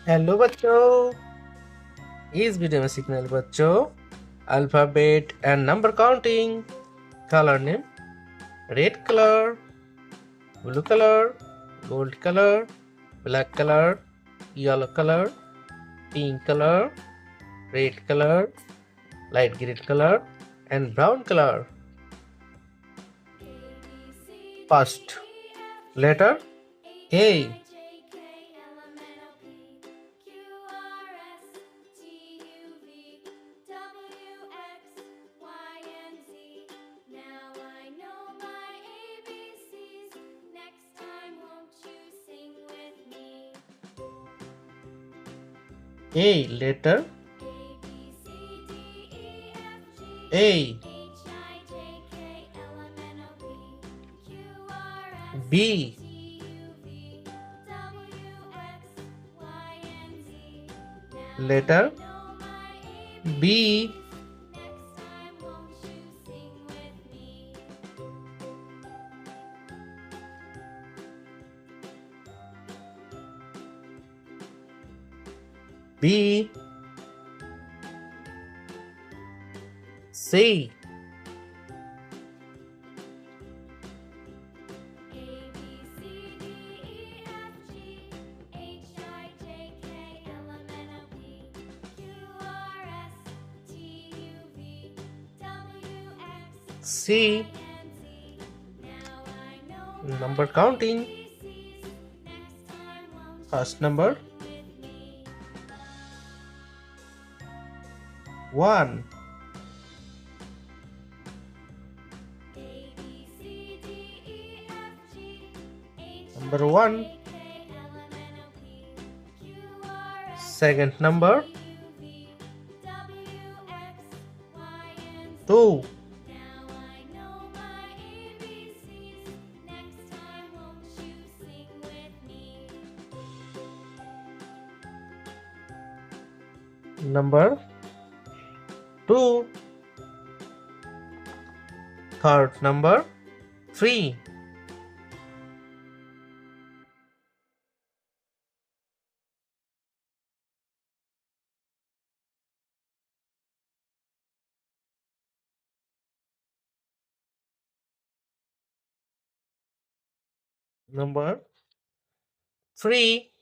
Hello बच्चों। इस video में सीखने वाले बच्चों alphabet and number counting. Colour name red colour, blue colour, gold colour, black colour, yellow colour, pink colour, red colour, light green color and brown color. First letter A. A letter A. B. Letter B. B. C. C. Number counting. First number 1. Number 1. Second number 2. Number 2. Third number 3. Number 3.